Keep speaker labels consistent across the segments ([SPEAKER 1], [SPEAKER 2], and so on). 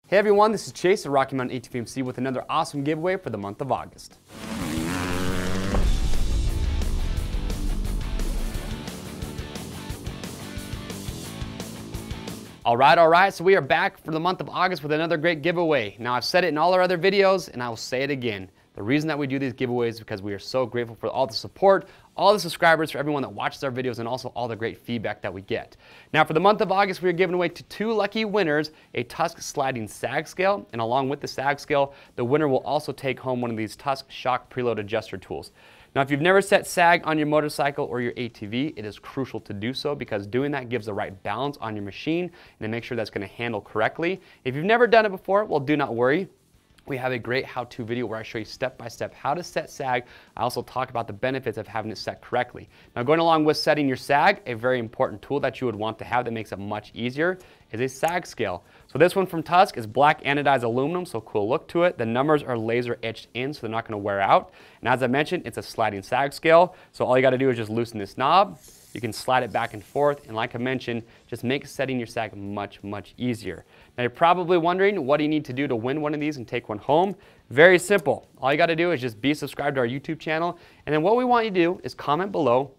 [SPEAKER 1] Hey everyone, this is Chase at Rocky Mountain ATV with another awesome giveaway for the month of August. All right, so we are back for the month of August with another great giveaway. Now I've said it in all our other videos and I will say it again. The reason that we do these giveaways is because we are so grateful for all the support, all the subscribers, for everyone that watches our videos, and also all the great feedback that we get. Now for the month of August, we are giving away to 2 lucky winners a Tusk Sliding Sag Scale, and along with the Sag Scale, the winner will also take home one of these Tusk Shock Preload Adjuster tools. Now if you've never set sag on your motorcycle or your ATV, it is crucial to do so because doing that gives the right balance on your machine and to make sure that's going to handle correctly. If you've never done it before, well, do not worry. We have a great how-to video where I show you step-by-step how to set sag. I also talk about the benefits of having it set correctly. Now going along with setting your sag, a very important tool that you would want to have that makes it much easier is a sag scale. So this one from Tusk is black anodized aluminum, so cool look to it. The numbers are laser etched in, so they're not going to wear out. And as I mentioned, it's a sliding sag scale, so all you got to do is just loosen this knob. You can slide it back and forth, and like I mentioned, just make setting your sag much, much easier. Now you're probably wondering, what do you need to do to win one of these and take one home? Very simple. All you got to do is just be subscribed to our YouTube channel, and then what we want you to do is comment below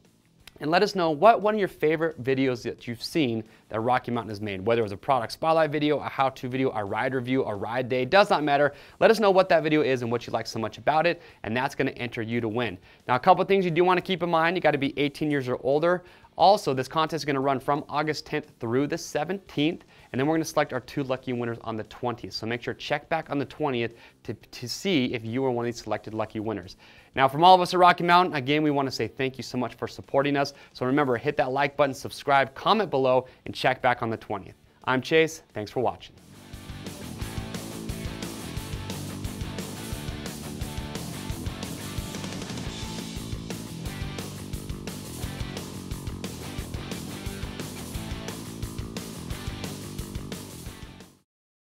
[SPEAKER 1] and let us know what one of your favorite videos that you've seen that Rocky Mountain has made. Whether it was a product spotlight video, a how-to video, a ride review, a ride day, does not matter. Let us know what that video is and what you like so much about it, and that's going to enter you to win. Now a couple things you do want to keep in mind. You got to be 18 years or older. Also, this contest is going to run from August 10th through the 17th, and then we're going to select our 2 lucky winners on the 20th. So make sure to check back on the 20th to see if you are one of these selected lucky winners. Now, from all of us at Rocky Mountain, again, we want to say thank you so much for supporting us. So remember, hit that like button, subscribe, comment below, and check back on the 20th. I'm Chase. Thanks for watching.